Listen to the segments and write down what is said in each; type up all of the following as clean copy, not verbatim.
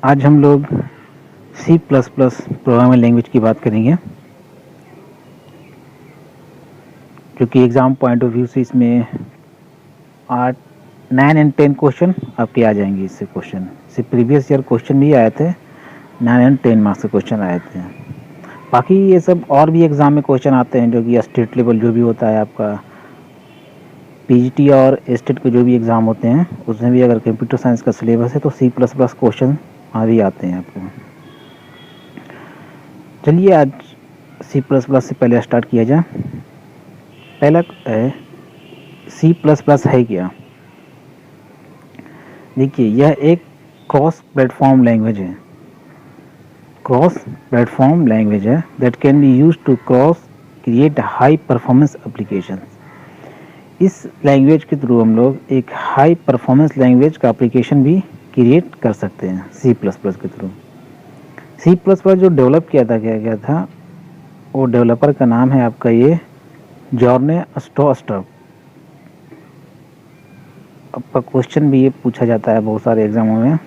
आज हम लोग C++ प्रोग्रामिंग लैंग्वेज की बात करेंगे, क्योंकि एग्ज़ाम पॉइंट ऑफ व्यू से इसमें 8, 9 एंड 10 क्वेश्चन आपके आ जाएंगे। इससे क्वेश्चन से प्रीवियस ईयर क्वेश्चन भी आए थे, 9 एंड 10 मार्क्स के क्वेश्चन आए थे। बाकी ये सब और भी एग्ज़ाम में क्वेश्चन आते हैं, जो कि स्टेट लेवल जो भी होता है आपका पीजीटी और स्टेट के जो भी एग्ज़ाम होते हैं, उसमें भी अगर कंप्यूटर साइंस का सिलेबस है तो C++ क्वेश्चन वहाँ भी आते हैं आपको। चलिए आज C++ से पहले स्टार्ट किया जाए। पहला है C++ है क्या। देखिए, यह एक क्रॉस प्लेटफॉर्म लैंग्वेज है। क्रॉस प्लेटफॉर्म लैंग्वेज है that can be use to cross create high performance application. इस लैंग्वेज के थ्रू हम लोग एक हाई परफॉर्मेंस लैंग्वेज का एप्लीकेशन भी क्रिएट कर सकते हैं C++ के थ्रू। C++ जो डेवलप किया था वो डेवलपर का नाम है आपका ये जॉर्ने स्ट्रॉस्टर्प। आपका क्वेश्चन भी ये पूछा जाता है बहुत सारे एग्जामों में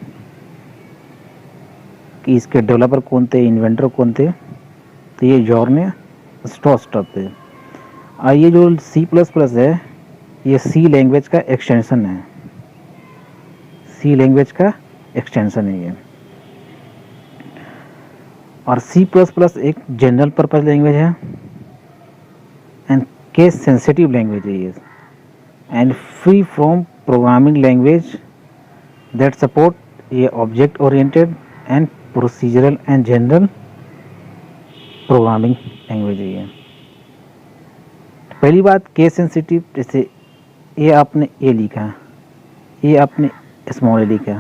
कि इसके डेवलपर कौन थे, इन्वेंटर कौन थे, तो ये जॉर्ने स्ट्रॉस्टर्प थे। और ये जो C++ है ये C लैंग्वेज का एक्सटेंशन है। C लैंग्वेज का एक्सटेंशन है ये। और C++ एक जनरल पर्पस लैंग्वेज है एंड केस सेंसिटिव लैंग्वेज है ये, and free from programming language that support ये object oriented and procedural and general programming language है ये। पहली बात केस सेंसिटिव, जैसे ये आपने ए लिखा, ये आपने स्मॉल ए लिखा,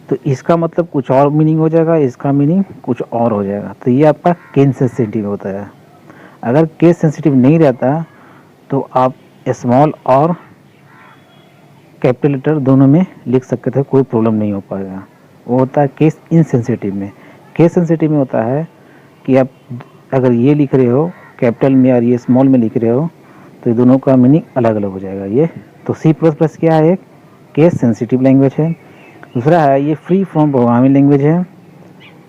तो इसका मतलब कुछ और मीनिंग हो जाएगा, इसका मीनिंग कुछ और हो जाएगा। तो ये आपका केस सेंसिटिव होता है। अगर केस सेंसिटिव नहीं रहता तो आप स्मॉल और कैपिटल लेटर दोनों में लिख सकते थे, कोई प्रॉब्लम नहीं हो पाएगा। वो होता है केस इनसेंसिटिव में। केस सेंसिटिव में होता है कि आप अगर ये लिख रहे हो कैपिटल में और ये स्मॉल में लिख रहे हो तो ये दोनों का मीनिंग अलग अलग हो जाएगा। ये तो C++ क्या है, एक केस सेंसिटिव लैंग्वेज है। दूसरा है ये फ्री फ्रॉम प्रोग्रामिंग लैंग्वेज है।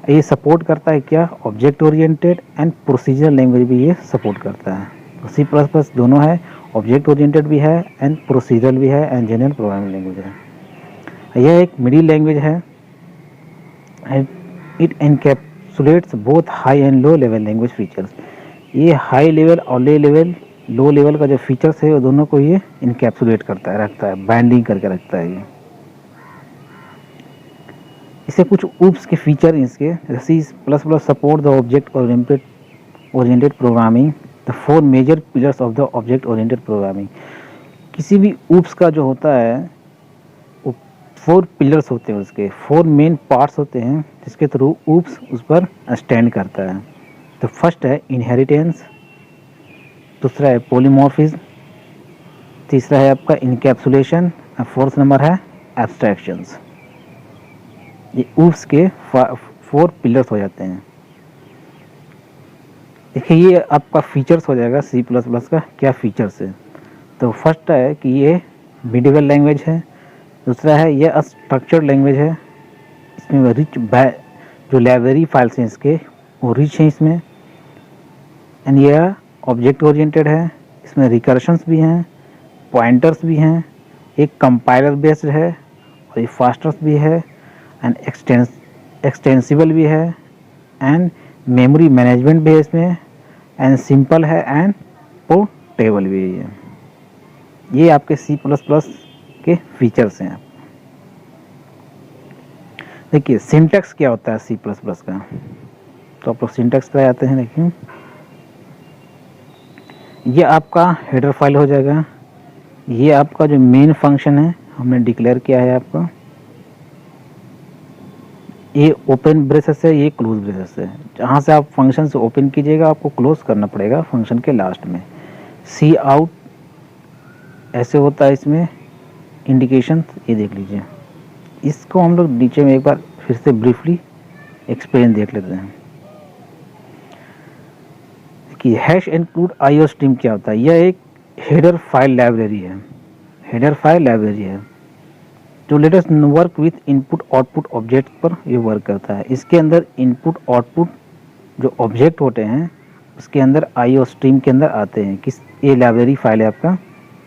ये सपोर्ट करता है क्या, object oriented and procedural language भी ये सपोर्ट करता है। तो C++ दोनों है, ऑब्जेक्ट ओरिएंटेड भी है एंड प्रोसीजरल भी है एंड जनरल प्रोग्रामिंग लैंग्वेज है। यह एक मिडिल लैंग्वेज है and it encapsulates both high and low level language features. ये हाई लेवल और लो लेवल का जो फीचर्स है वो दोनों को ये इनकैप्सुलेट करता है, रखता है, बाइंडिंग करके रखता है ये। इससे कुछ ऊप्स के फीचर इसके, C++ support the object oriented programming, the 4 major pillars of the object oriented programming. किसी भी ऊप्स का जो होता है वो 4 पिलर्स होते हैं, उसके 4 मेन पार्ट्स होते हैं जिसके थ्रू ऊप्स उस पर स्टैंड करता है। तो फर्स्ट है इनहेरिटेंस, दूसरा है पॉलीमॉर्फिज्म, तीसरा है आपका इनकैप्सुलेशन और फोर्थ नंबर है एब्स्ट्रैक्शंस। ये ऊप्स के 4 पिलर्स हो जाते हैं। देखिए ये आपका फीचर्स हो जाएगा C++ का, क्या फीचर्स है। तो फर्स्ट है कि ये मिडिवल लैंग्वेज है, दूसरा है ये स्ट्रक्चर्ड लैंग्वेज है, इसमें रिच जो लाइब्रेरी फाइल्स हैं इसके वो रिच हैं इसमें, एंड ये ऑब्जेक्ट ओरिएंटेड है, इसमें रिकर्शंस भी हैं, पॉइंटर्स भी हैं, एक कंपाइलर बेस्ड है और ये फास्टर्स भी है एंड एक्सटेंसिबल भी है एंड मेमोरी मैनेजमेंट भी है इसमें, एंड सिंपल है एंड पोर्टेबल भी है। ये आपके C++ के फीचर्स हैं। देखिए सिंटैक्स क्या होता है C++ का, तो आप लोग सिंटैक्स पर आते हैं। देखिए ये आपका हेडर फाइल हो जाएगा, ये आपका जो मेन फंक्शन है हमने डिक्लेयर किया है आपका, ये ओपन ब्रेसेस है, ये क्लोज ब्रेसेस है। जहाँ से आप फंक्शन से ओपन कीजिएगा आपको क्लोज करना पड़ेगा फंक्शन के लास्ट में। सी आउट ऐसे होता है इसमें इंडिकेशन, ये देख लीजिए। इसको हम लोग नीचे में एक बार फिर से ब्रीफली एक्सप्लेन देख लेते हैं कि हैश इंक्लूड आईओ स्ट्रीम क्या होता है। यह एक हेडर फाइल लाइब्रेरी है, हेडर फाइल लाइब्रेरी है जो let us work with input output object पर ये वर्क करता है। इसके अंदर इनपुट आउटपुट जो ऑब्जेक्ट होते हैं उसके अंदर आईओ स्ट्रीम के अंदर आते हैं। किस ये लाइब्रेरी फाइल है आपका,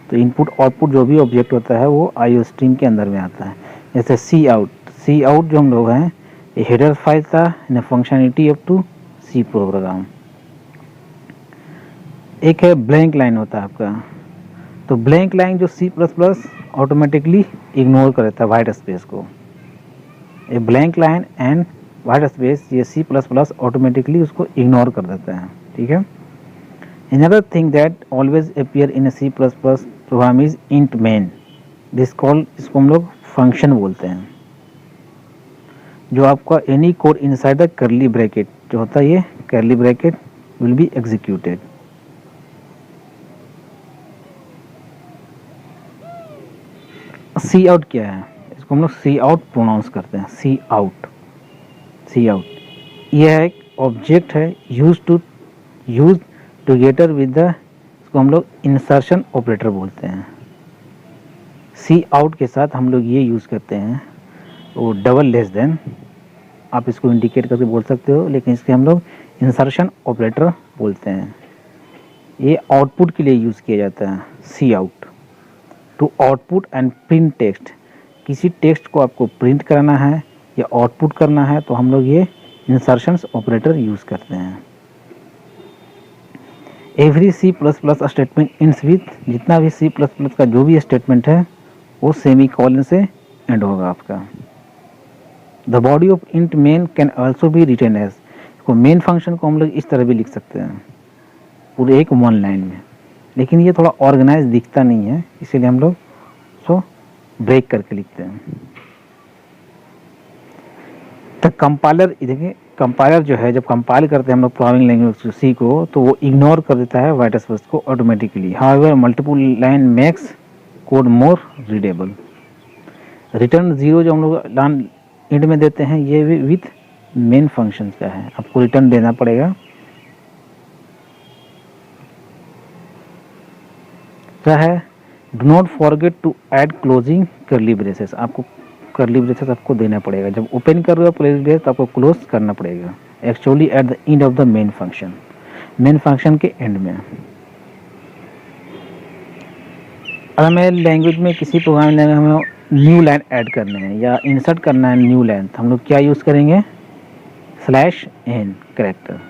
तो इनपुट आउटपुट जो भी ऑब्जेक्ट होता है वो आईओ स्ट्रीम के अंदर में आता है। जैसे सी आउट जो हम लोग हैं ये हेडर फाइल था in functionality up to C program. एक है ब्लैंक लाइन होता है आपका, तो ब्लैंक लाइन जो C plus plus automatically ignore करता है वाइट स्पेस को। A blank line and white space ये सी प्लस प्लस ऑटोमेटिकली उसको इग्नोर कर देता है, ठीक है। Another thing that always appear in a C++ program is int main. This call इसको हम लोग फंक्शन बोलते हैं, जो आपका any code inside the curly bracket जो होता है ये curly bracket will be executed. Cout क्या है, इसको हम लोग सी आउट प्रोनाउंस करते हैं। सी आउट यह एक ऑब्जेक्ट है यूज टुगेदर विद द, इसको हम लोग इंसर्शन ऑपरेटर बोलते हैं। सी आउट के साथ हम लोग ये यूज़ करते हैं वो डबल लेस देन, आप इसको इंडिकेट करके बोल सकते हो, लेकिन इसके हम लोग इंसर्शन ऑपरेटर बोलते हैं। ये आउटपुट के लिए यूज़ किया जाता है। C out to output and print text, किसी टेक्स्ट को आपको प्रिंट करना है या आउटपुट करना है तो हम लोग ये इंसर्शन ऑपरेटर यूज़ करते हैं। Every C plus plus statement ends with, जितना भी सी प्लस प्लस का जो भी स्टेटमेंट है वो सेमी कॉलन से एंड होगा आपका। The body of int main can also be written as, इसको मेन फंक्शन को हम लोग इस तरह भी लिख सकते हैं पूरे एक वन लाइन में, लेकिन ये थोड़ा ऑर्गेनाइज दिखता नहीं है इसीलिए हम लोग उसको ब्रेक करके लिखते हैं। तो कंपाइलर, देखिए कंपाइलर जो है जब कंपाइल करते हैं हम लोग प्रोग्रामिंग लैंग्वेज सी को तो वो इग्नोर कर देता है वाइट स्पेस को automatically. However multiple line makes code मोर रीडेबल। रिटर्न जीरो जो हम लोग लाइन एंड में देते हैं ये विथ मेन फंक्शन का है, आपको रिटर्न देना पड़ेगा। क्या है, do not forget to add closing curly braces, आपको कर्ली ब्रेसेस आपको देना पड़ेगा। जब ओपन कर रहे हो कर्ली ब्रेस तो आपको क्लोज करना पड़ेगा actually at the end of the main function के एंड में। अगर मैं लैंग्वेज में किसी प्रोग्रामिंग लैंग्वेज में न्यू लाइन ऐड करना है या इंसर्ट करना है न्यू लाइन तो हम लोग क्या यूज़ करेंगे, /n कैरेक्टर।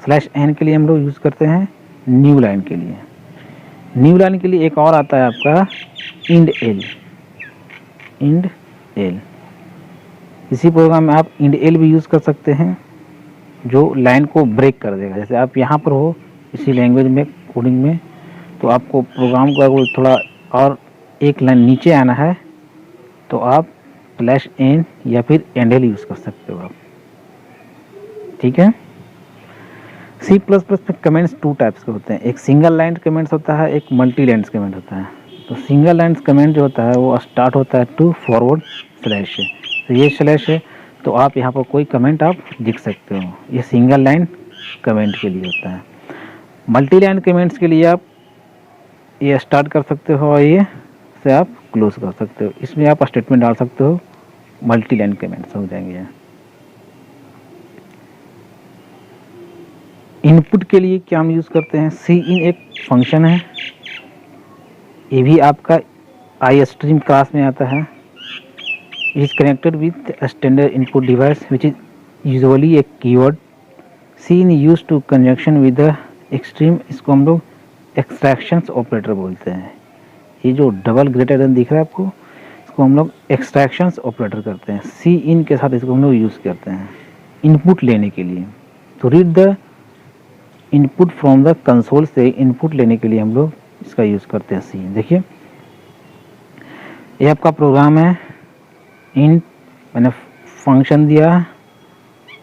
/n के लिए हम लोग यूज़ करते हैं न्यू लाइन के लिए। न्यू लाइन के लिए एक और आता है आपका इंड एल। इसी प्रोग्राम में आप इंड एल भी यूज़ कर सकते हैं जो लाइन को ब्रेक कर देगा। जैसे आप यहाँ पर हो इसी लैंग्वेज में कोडिंग में तो आपको प्रोग्राम को अगर थोड़ा और एक लाइन नीचे आना है तो आप /n या फिर एल यूज़ कर सकते हो आप, ठीक है। सी प्लस प्लस में कमेंट्स टू टाइप्स के होते हैं, एक सिंगल लाइन कमेंट्स होता है, एक मल्टी लाइन कमेंट होता है। तो सिंगल लाइन कमेंट जो होता है वो स्टार्ट होता है टू फॉरवर्ड स्लैश, तो ये स्लैश है तो आप यहाँ पर कोई कमेंट आप लिख सकते हो, ये सिंगल लाइन कमेंट के लिए होता है। मल्टी लाइन कमेंट्स के लिए आप ये स्टार्ट कर सकते हो और ये से आप क्लोज कर सकते हो, इसमें आप स्टेटमेंट डाल सकते हो, मल्टी लाइन कमेंट्स हो जाएंगे। इनपुट के लिए क्या हम यूज़ करते हैं, सी इन एक फंक्शन है, ये भी आपका आई स्ट्रीम क्लास में आता है। It is connected with standard input device which is usually a keyword. Cin use to conjunction with the extreme, इसको हम लोग एक्सट्रैक्शंस ऑपरेटर बोलते हैं। ये जो डबल ग्रेटर देन दिख रहा है आपको, इसको हम लोग एक्सट्रैक्शंस ऑपरेटर करते हैं। सी इन के साथ इसको हम लोग यूज़ करते हैं इनपुट लेने के लिए। तो read the input from the console, से इनपुट लेने के लिए हम लोग इसका यूज़ करते हैं सी। देखिए ये आपका प्रोग्राम है, इंट मैंने फंक्शन दिया,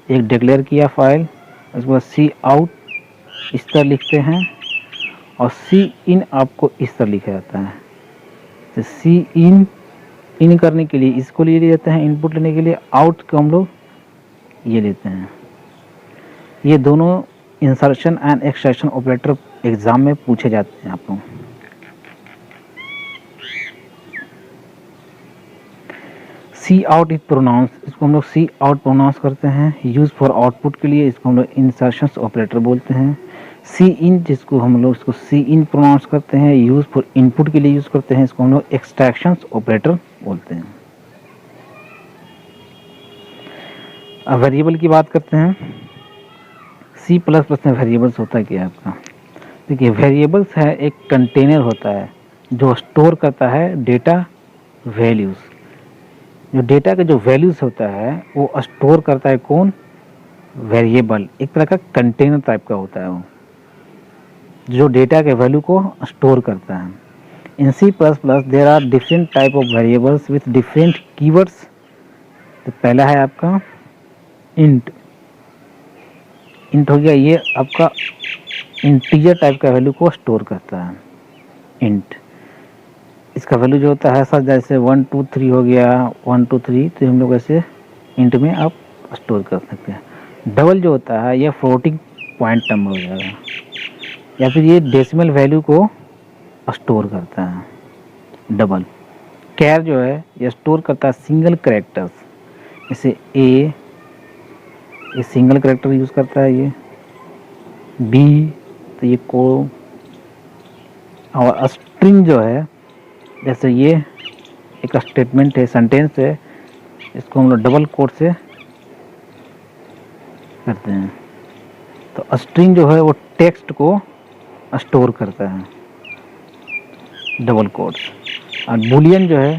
एक डिक्लेयर किया फाइल, उसके बाद सी आउट इस तरह लिखते हैं और सी इन आपको इस तरह लिखा जाता है। तो सी इन करने के लिए इसको ले लेते हैं, इनपुट लेने के लिए आउट को हम लोग ये लेते हैं। ये दोनों insertion and extraction operator exam में पूछे जाते हैं आपको। सी आउट इज प्रोनाउंस, इसको हम लोग सी आउट प्रोनाउंस करते हैं। यूज़ फॉर आउटपुट के लिए इसको हम लोग इंसर्शंस ऑपरेटर बोलते हैं। सी इन, जिसको हम लोग इसको सी इन प्रोनाउंस करते हैं। यूज़ फॉर इनपुट के लिए यूज़ करते हैं, इसको हम लोग एक्सट्रैक्शंस ऑपरेटर बोलते हैं। अब वेरिएबल की बात करते हैं। सी प्लस प्लस में वेरिएबल्स होता है क्या आपका? देखिए, वेरिएबल्स है एक कंटेनर होता है जो स्टोर करता है डेटा वैल्यूज़। जो डेटा का जो वैल्यूज़ होता है वो स्टोर करता है कौन? वेरिएबल। एक तरह का कंटेनर टाइप का होता है वो, जो डेटा के वैल्यू को स्टोर करता है। In C plus plus there are different type of variables with different keywords. तो पहला है आपका इंट। इंट हो गया, ये आपका इंटीजर टाइप का वैल्यू को स्टोर करता है इंट। इसका वैल्यू जो होता है सर, जैसे 1 2 3 हो गया, 1 2 3, तो हम लोग ऐसे इंट में आप स्टोर कर सकते हैं। डबल जो होता है ये फ्लोटिंग पॉइंट नंबर हो जाएगा, या फिर ये डेसिमल वैल्यू को स्टोर करता है डबल। कैर जो है ये स्टोर करता है सिंगल कैरेक्टर्स, जैसे ए, ये सिंगल कैरेक्टर यूज़ करता है, ये बी, तो ये को। और स्ट्रिंग जो है, जैसे ये एक स्टेटमेंट है, सेंटेंस है, इसको हम लोग डबल कोट से करते हैं। तो स्ट्रिंग जो है वो टेक्स्ट को स्टोर करता है, डबल कोट्स। और बुलियन जो है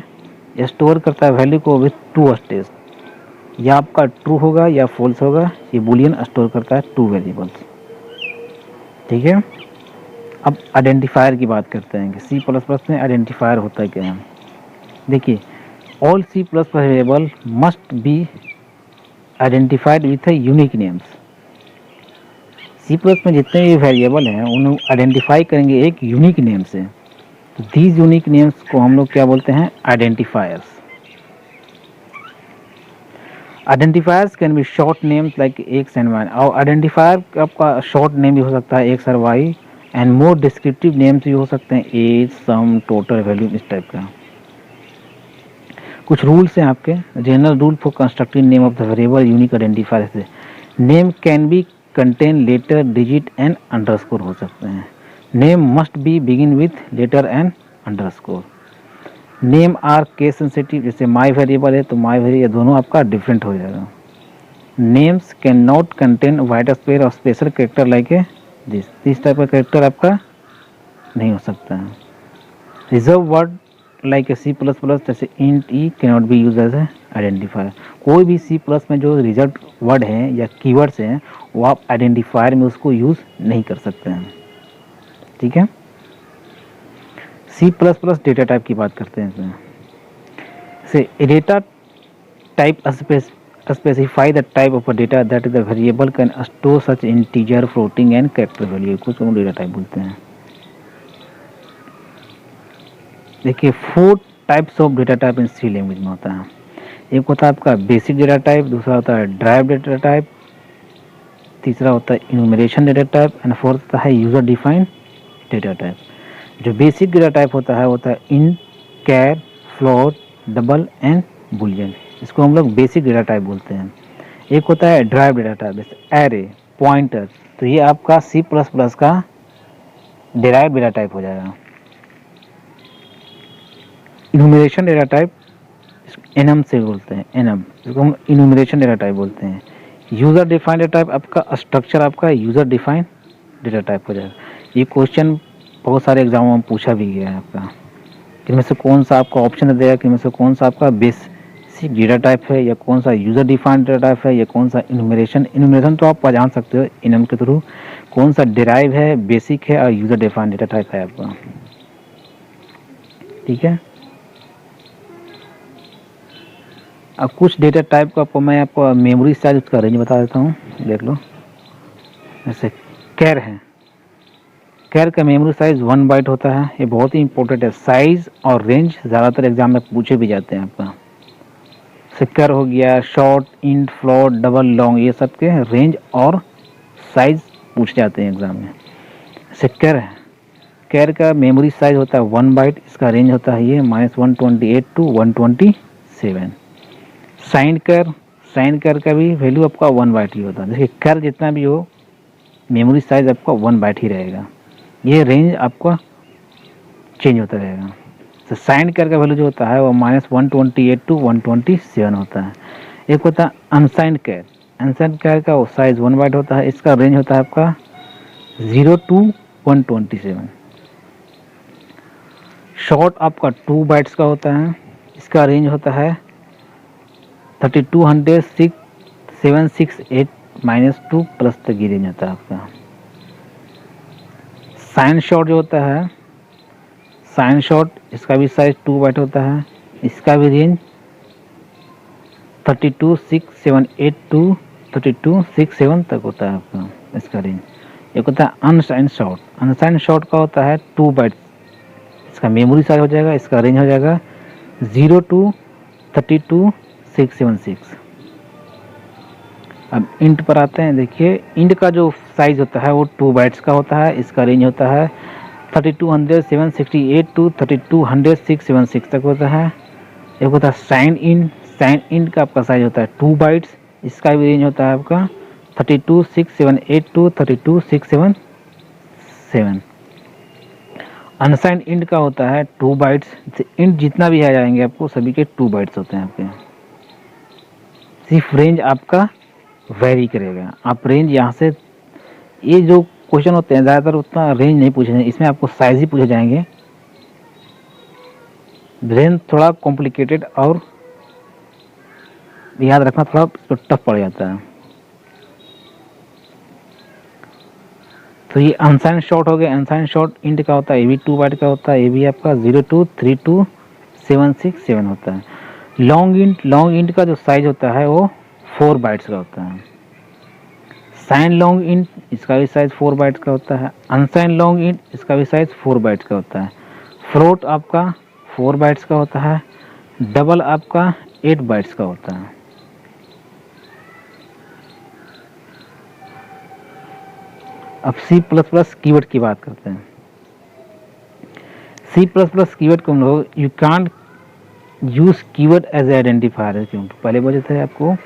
ये स्टोर करता है वैल्यू को विथ टू स्टेज, या आपका ट्रू होगा या फॉल्स होगा। ये बुलियन स्टोर करता है टू वेरिएबल्स, ठीक है। अब आइडेंटिफायर की बात करते हैं कि सी प्लस प्लस में आइडेंटिफायर होता है क्या है। देखिए, all C plus plus variable must be identified with a unique names. C plus में जितने भी वेरिएबल हैं उन्हें आइडेंटिफाई करेंगे एक यूनिक नेम से। तो दीज यूनिक नेम्स को हम लोग क्या बोलते हैं? Identifiers. Identifiers can be short names like X and Y. और आइडेंटिफायर आपका शॉर्ट नेम भी हो सकता है एक्स और Y, and more descriptive names भी हो सकते हैं एज, सम, टोटल, वैल्यू, इस टाइप का। कुछ रूल्स हैं आपके। General rule for constructing name of the variable unique identifier से name can be contain letter, digit and underscore हो सकते हैं। Name must B begin with letter and underscore. Name are case sensitive, जैसे my variable है तो माई variable दोनों आपका different हो जाएगा। Names can not contain white space और special character like a this. इस टाइप का कैरेक्टर आपका नहीं हो सकता है। Reserve word like a C plus plus, जैसे int E can not be use as a identifier. कोई भी सी प्लस में जो रिजर्व वर्ड हैं या कीवर्ड्स हैं वो आप आइडेंटिफायर में उसको यूज़ नहीं कर सकते हैं, ठीक है। C plus plus data type की बात करते हैं इसमें। से data type specify the type of data that is the variable can store such integer, floating and character value, कुछ हम डेटा टाइप बोलते हैं। देखिए, 4 types of data type in C language में होता है। एक होता है आपका बेसिक डेटा टाइप, दूसरा होता है ड्राइव डेटा टाइप, तीसरा होता है enumeration data type, and fourth होता है यूजर डिफाइंड डेटा टाइप। जो बेसिक डेटा टाइप होता है इन, कैर, फ्लोट, डबल एंड बुलियन। इसको हम लोग बेसिक डेटा टाइप बोलते हैं। एक होता है ड्राइव डेटा टाइप, जैसे एरे, पॉइंटर, तो ये आपका सी प्लस प्लस का डिराइव डेटा टाइप हो जाएगा। इन्यूमरेशन डेटा टाइप एनम से बोलते हैं, एनम, इसको हम इन्यूमरेशन डेटा टाइप बोलते हैं। यूज़र डिफाइंड डेटा टाइप आपका स्ट्रक्चर आपका यूज़र डिफाइंड डेटा टाइप हो जाएगा। ये क्वेश्चन बहुत सारे एग्जामों में पूछा भी गया है आपका, इनमें से कौन सा आपका ऑप्शन देगा कि इनमें से कौन सा आपका बेसिक डेटा टाइप है, या कौन सा यूज़र डिफाइंड डेटा टाइप है, या कौन सा इन्यूमरेशन तो आप जान सकते हो इनम के थ्रू, कौन सा डिराइव है, बेसिक है और यूज़र डिफाइंड डेटा टाइप है आपका, ठीक है। अब कुछ डेटा टाइप का आपको मैं आपको मेमोरी साइज उसका रेंज बता देता हूँ, देख लो। जैसे कैर है, कैर का मेमोरी साइज 1 बाइट होता है। ये बहुत ही इंपॉर्टेंट है। साइज और रेंज ज़्यादातर एग्जाम में पूछे भी जाते हैं आपका। कैर हो गया, short, int, float, double, long, ये सब के रेंज और साइज पूछ जाते हैं एग्जाम में। कैर है, कैर का मेमोरी साइज होता है 1 बाइट, इसका रेंज होता है ये -128 to 127। साइन कर का भी वैल्यू आपका 1 बाइट ही होता है। देखिए कर जितना भी हो मेमोरी साइज आपका 1 बाइट ही रहेगा, ये रेंज आपका चेंज होता रहेगा। तो साइन कर का वैल्यू जो होता है वो -128 टू 127 होता है। एक होता है अनसाइंड कैर, अनसाइंड कैर का वो साइज 1 बाइट होता है, इसका रेंज होता है आपका 0 टू 127। शॉर्ट आपका 2 बाइट्स का होता है, इसका रेंज होता है 3200-768-2 प्लस तक की रेंज होता है आपका। साइन शॉर्ट जो होता है, साइन शॉर्ट इसका भी साइज 2 बाइट होता है, इसका भी रेंज 32,678 टू 32,667 तक होता है आपका इसका रेंज। एक होता है अनसाइन शॉर्ट, अनसाइन शॉर्ट का होता है 2 बाइट्स, इसका मेमोरी साइज हो जाएगा, इसका रेंज हो जाएगा 0 टू 32,676। अब इंट पर आते हैं। देखिए इंट का जो साइज होता है वो 2 बाइट्स का होता है, इसका रेंज होता है 3200-768 टू 3200-676 तक होता है। एक होता है साइन इंट, साइन इंट का आपका साइज होता है 2 बाइट्स, इसका भी रेंज होता है आपका 32,678 टू 32,677। अनसाइंड इंट का होता है 2 बाइट्स, इंट जितना भी आ जाएंगे आपको सभी के 2 बाइट्स होते हैं आपके। सिर्फ रेंज आपका वेरी करेगा, आप रेंज यहाँ से, ये जो क्वेश्चन होते हैं ज़्यादातर उतना रेंज नहीं पूछे जाएंगे, इसमें आपको साइज ही पूछे जाएंगे। रेंज थोड़ा कॉम्प्लिकेटेड और याद रखना थोड़ा टफ पड़ जाता है। तो ये अनसाइन शॉर्ट हो गया, अनसाइन शॉर्ट इंट का होता है, ये भी 2 बाइट का होता है, ये भी आपका 02326767 होता है। लॉन्ग इंट का जो साइज होता है वो 4 बाइट्स का होता है। साइन लॉन्ग इंट इसका भी साइज 4 बाइट्स का होता है। अनसाइन लॉन्ग इंट इसका भी साइज 4 बाइट्स का होता है। फ्लोट आपका 4 बाइट्स का होता है। डबल आपका 8 बाइट्स का होता है। अब C++ कीवर्ड की बात करते हैं। C++ कीवर्ड को हम लोग you can't use keyword as identifier, क्यों पहले बोले थे आपको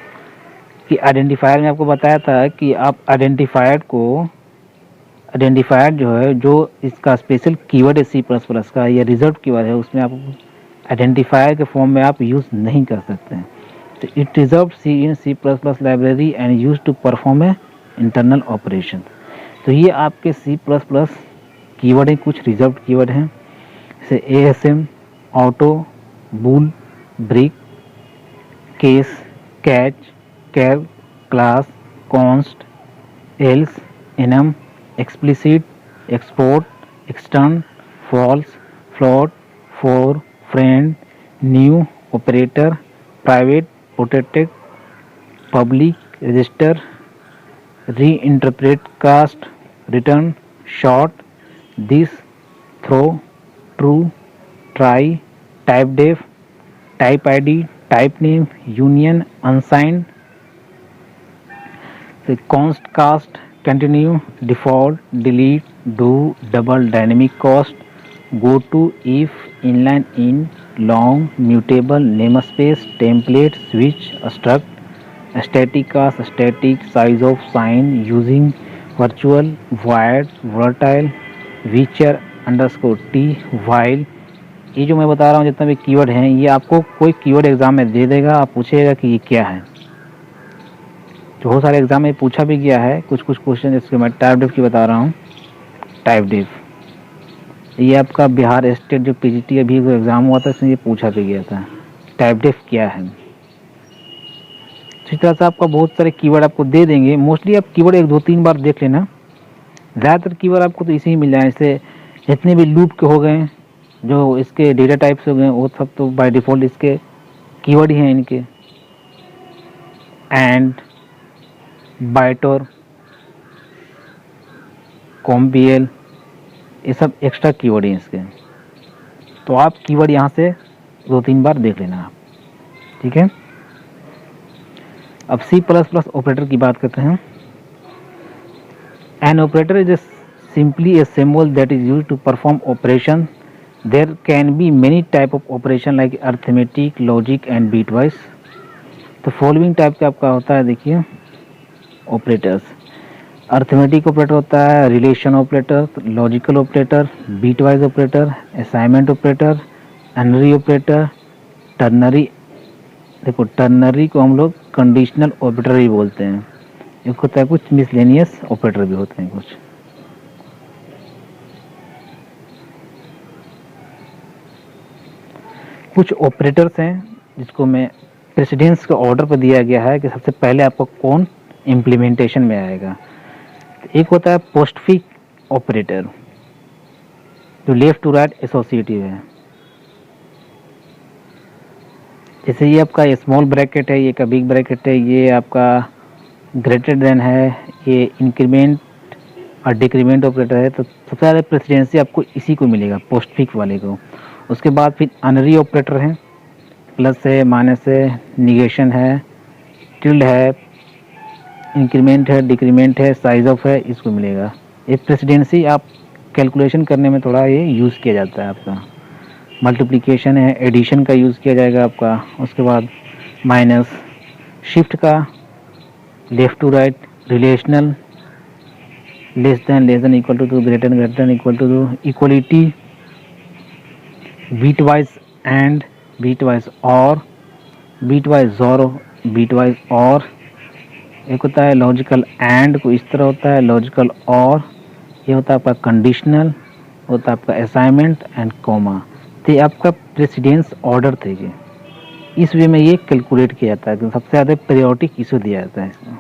कि आइडेंटिफायर में आपको बताया था कि आप आइडेंटिफायर जो है, जो इसका स्पेशल कीवर्ड है C++ का या रिजर्व कीवर्ड है, उसमें आप आइडेंटिफायर के फॉर्म में आप यूज़ नहीं कर सकते हैं। तो it reserve see in C++ library and use to perform a internal operation. तो ये आपके C++ कीवर्ड हैं, कुछ रिजर्व कीवर्ड हैं, जैसे ASM, auto, bool, break, case, catch, char, class, const, else, enum, explicit, export, extern, false, float, for, friend, new, operator, private, protected, public, register, reinterpret, cast, return, short, this, throw, true, try, type def, type id, type name, union, unsigned, the const, cast, continue, default, delete, do, double, dynamic cost, go to, if, inline, int, long, mutable, namespace, template, switch, struct, static cast, static, size of sign, using, virtual, void, volatile, feature, underscore t, while। ये जो मैं बता रहा हूँ जितना भी keyword हैं, ये आपको कोई कीवर्ड एग्जाम में दे देगा, आप पूछेगा कि ये क्या है। तो बहुत सारे एग्जाम में पूछा भी गया है, कुछ क्वेश्चन, जैसे मैं टाइप डेफ की बता रहा हूँ। टाइप डेफ ये आपका बिहार स्टेट जो PGT अभी एग्जाम हुआ था, इसमें ये पूछा भी गया था, टाइप डेफ क्या है। इस तरह से आपका बहुत सारे कीवर्ड आपको दे देंगे। मोस्टली आप कीवर्ड 1-2-3 बार देख लेना, ज़्यादातर कीवर्ड आपको तो इसी ही मिल जाए। जैसे जितने भी लूप के हो गए, जो इसके डेटा टाइप्स हो गए, वो सब तो बाय डिफ़ॉल्ट इसके कीवर्ड ही हैं इनके। एंड, बाइटोर, कॉम्बियल, ये सब एक्स्ट्रा कीवर्ड हैं इसके। तो आप कीवर्ड यहाँ से 2-3 बार देख लेना आप, ठीक है। अब C++ ऑपरेटर की बात करते हैं। An operator is simply a symbol that is used to perform operation. There can be many type of operation like arithmetic, logic and bitwise. तो फॉलोइंग टाइप का आपका होता है, देखिए ऑपरेटर्स। अर्थमेटिक ऑपरेटर होता है, relation operator, logical operator, bitwise operator, assignment operator, unary operator, ternary. देखो ternary को हम लोग कंडीशनल ऑपरेटर भी बोलते हैं। एक होता है कुछ मिसलेनियस ऑपरेटर भी होते हैं कुछ ऑपरेटर्स हैं जिसको मैं प्रेसिडेंस का ऑर्डर पर दिया गया है कि सबसे पहले आपको कौन इम्प्लीमेंटेशन में आएगा। एक होता है पोस्टफिक ऑपरेटर जो लेफ्ट टू राइट एसोसिएटिव है। जैसे ये आपका स्मॉल ब्रैकेट है, ये का बिग ब्रैकेट है, ये आपका ग्रेटर देन है, ये इंक्रीमेंट और डिक्रीमेंट ऑपरेटर है। तो सबसे ज़्यादा प्रेसिडेंसी आपको इसी को मिलेगा, पोस्टफिक वाले को। उसके बाद फिर अनरी ऑपरेटर है, प्लस है, माइनस है, निगेशन है, टिल्ड है, इंक्रीमेंट है, डिक्रीमेंट है, साइज ऑफ है, इसको मिलेगा। ये प्रेसिडेंसी आप कैलकुलेशन करने में थोड़ा ये यूज़ किया जाता है आपका। मल्टीप्लिकेशन है, एडिशन का यूज़ किया जाएगा आपका। उसके बाद माइनस, शिफ्ट का, left to right, relational, less than equal to greater than equal to, equality, bitwise and, bitwise और, बीट वाइज और, बीट वाइज और। एक होता है लॉजिकल एंड, को इस तरह होता है लॉजिकल और। ये होता है आपका कंडीशनल, होता है आपका असाइनमेंट एंड कोमा। तो ये आपका प्रेसिडेंस ऑर्डर थे। इस वे में ये कैलकुलेट किया जाता है कि सबसे ज़्यादा प्रायोरिटी किसको दिया जाता है इसको।